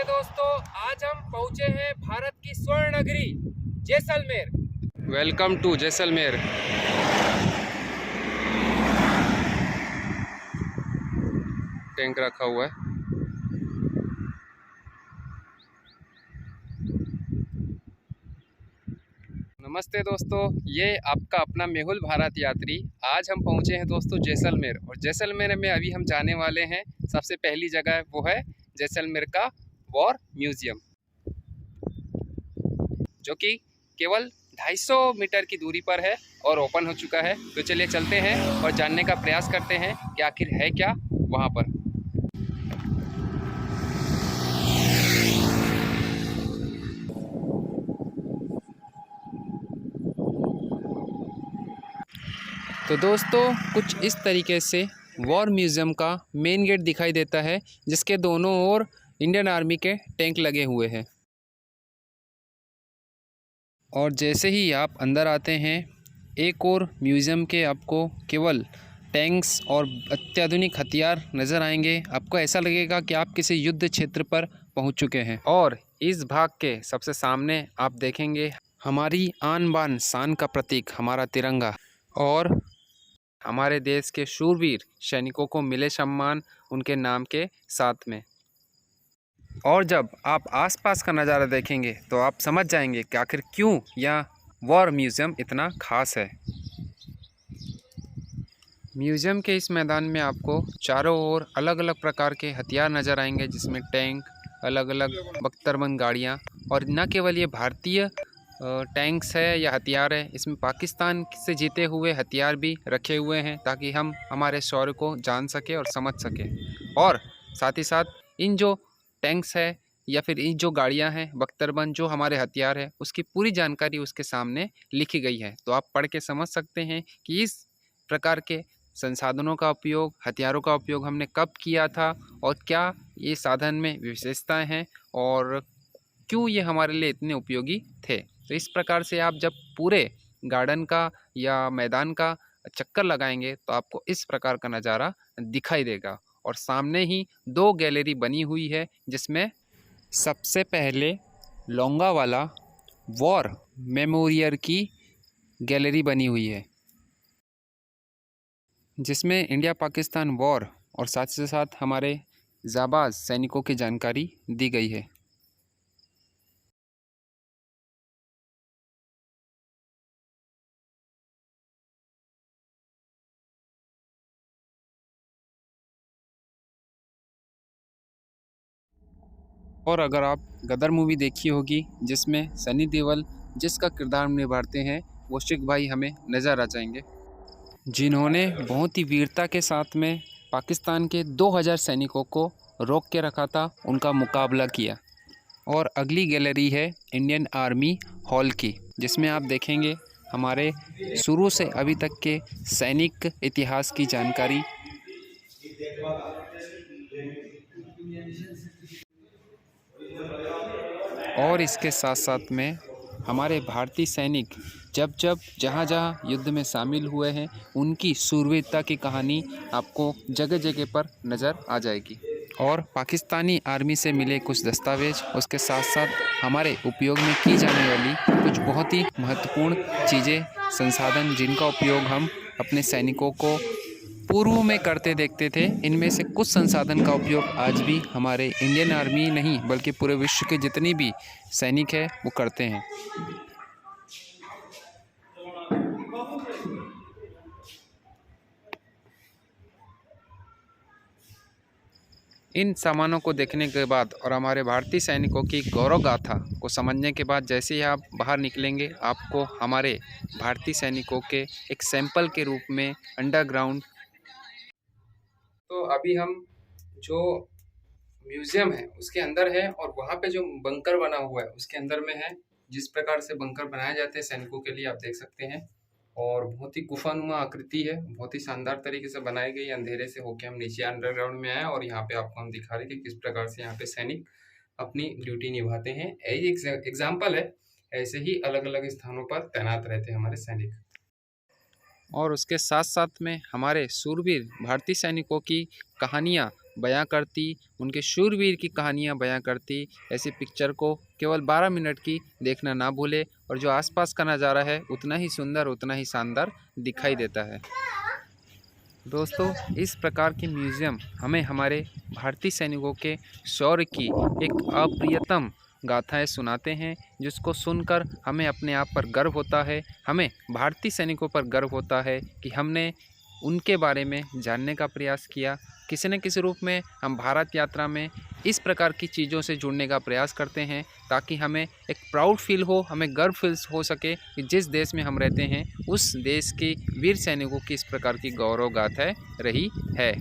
दोस्तों, आज हम पहुंचे हैं भारत की स्वर्ण नगरी Jaisalmer. Welcome to Jaisalmer. Tank रखा हुआ है। नमस्ते दोस्तों, ये आपका अपना मेहुल भारत यात्री। आज हम पहुंचे हैं दोस्तों जैसलमेर, और जैसलमेर में अभी हम जाने वाले हैं। सबसे पहली जगह वो है जैसलमेर का वॉर म्यूजियम, जो कि केवल 250 मीटर की दूरी पर है और ओपन हो चुका है। तो चलिए चलते हैं और जानने का प्रयास करते हैं कि आखिर है क्या वहाँ पर। तो दोस्तों, कुछ इस तरीके से वॉर म्यूज़ियम का मेन गेट दिखाई देता है, जिसके दोनों ओर इंडियन आर्मी के टैंक लगे हुए हैं। और जैसे ही आप अंदर आते हैं, एक और म्यूज़ियम के आपको केवल टैंक्स और अत्याधुनिक हथियार नज़र आएंगे। आपको ऐसा लगेगा कि आप किसी युद्ध क्षेत्र पर पहुंच चुके हैं। और इस भाग के सबसे सामने आप देखेंगे हमारी आन बान शान का प्रतीक, हमारा तिरंगा, और हमारे देश के शूरवीर सैनिकों को मिले सम्मान उनके नाम के साथ में। और जब आप आसपास का नज़ारा देखेंगे तो आप समझ जाएंगे कि आखिर क्यों यह वॉर म्यूज़ियम इतना ख़ास है। म्यूज़ियम के इस मैदान में आपको चारों ओर अलग अलग प्रकार के हथियार नज़र आएंगे, जिसमें टैंक, अलग अलग बख्तरबंद गाड़ियाँ, और न केवल ये भारतीय टैंक्स है या हथियार है, इसमें पाकिस्तान से जीते हुए हथियार भी रखे हुए हैं, ताकि हम हमारे शौर्य को जान सके और समझ सकें। और साथ ही साथ इन जो टैंक्स है या फिर इन जो गाड़ियां हैं, बख्तरबंद जो हमारे हथियार है, उसकी पूरी जानकारी उसके सामने लिखी गई है। तो आप पढ़ के समझ सकते हैं कि इस प्रकार के संसाधनों का उपयोग, हथियारों का उपयोग हमने कब किया था, और क्या ये साधन में विशेषताएँ हैं, और क्यों ये हमारे लिए इतने उपयोगी थे। तो इस प्रकार से आप जब पूरे गार्डन का या मैदान का चक्कर लगाएंगे तो आपको इस प्रकार का नज़ारा दिखाई देगा। और सामने ही 2 गैलरी बनी हुई है, जिसमें सबसे पहले लोंगावाला वॉर मेमोरियल की गैलरी बनी हुई है, जिसमें इंडिया पाकिस्तान वॉर और साथ ही साथ हमारे जाबाज सैनिकों की जानकारी दी गई है। और अगर आप गदर मूवी देखी होगी, जिसमें सनी देओल जिसका किरदार निभाते हैं, वो शिख भाई हमें नज़र आ जाएंगे, जिन्होंने बहुत ही वीरता के साथ में पाकिस्तान के 2000 सैनिकों को रोक के रखा था, उनका मुकाबला किया। और अगली गैलरी है इंडियन आर्मी हॉल की, जिसमें आप देखेंगे हमारे शुरू से अभी तक के सैनिक इतिहास की जानकारी। और इसके साथ साथ में हमारे भारतीय सैनिक जब जब जहाँ जहाँ युद्ध में शामिल हुए हैं, उनकी शूरवीरता की कहानी आपको जगह जगह पर नज़र आ जाएगी। और पाकिस्तानी आर्मी से मिले कुछ दस्तावेज, उसके साथ साथ हमारे उपयोग में की जाने वाली कुछ बहुत ही महत्वपूर्ण चीज़ें, संसाधन, जिनका उपयोग हम अपने सैनिकों को पूर्व में करते देखते थे। इनमें से कुछ संसाधन का उपयोग आज भी हमारे इंडियन आर्मी नहीं बल्कि पूरे विश्व के जितनी भी सैनिक है वो करते हैं। इन सामानों को देखने के बाद और हमारे भारतीय सैनिकों की गौरव गाथा को समझने के बाद जैसे ही आप बाहर निकलेंगे, आपको हमारे भारतीय सैनिकों के एक सैंपल के रूप में अंडरग्राउंड। तो अभी हम जो म्यूजियम है उसके अंदर है, और वहाँ पे जो बंकर बना हुआ है उसके अंदर में है। जिस प्रकार से बंकर बनाए जाते हैं सैनिकों के लिए, आप देख सकते हैं। और बहुत ही गुफानुमा आकृति है, बहुत ही शानदार तरीके से बनाई गई। अंधेरे से होके हम नीचे अंडरग्राउंड में आए, और यहाँ पे आपको हम दिखा रहे हैं कि किस प्रकार से यहाँ पे सैनिक अपनी ड्यूटी निभाते हैं। यही एग्जाम्पल है, ऐसे ही अलग अलग स्थानों पर तैनात रहते हैं हमारे सैनिक। और उसके साथ साथ में हमारे शूरवीर भारतीय सैनिकों की कहानियाँ बयां करती, उनके शूरवीर की कहानियाँ बयां करती। ऐसी पिक्चर को केवल 12 मिनट की देखना ना भूले, और जो आसपास का नज़ारा है उतना ही सुंदर, उतना ही शानदार दिखाई देता है। दोस्तों, इस प्रकार की म्यूज़ियम हमें हमारे भारतीय सैनिकों के शौर्य की एक अप्रियतम गाथाएं सुनाते हैं, जिसको सुनकर हमें अपने आप पर गर्व होता है। हमें भारतीय सैनिकों पर गर्व होता है कि हमने उनके बारे में जानने का प्रयास किया। किसी न किसी रूप में हम भारत यात्रा में इस प्रकार की चीज़ों से जुड़ने का प्रयास करते हैं, ताकि हमें एक प्राउड फील हो, हमें गर्व फील हो सके कि जिस देश में हम रहते हैं उस देश के वीर सैनिकों की इस प्रकार की गौरव गाथाएं रही है।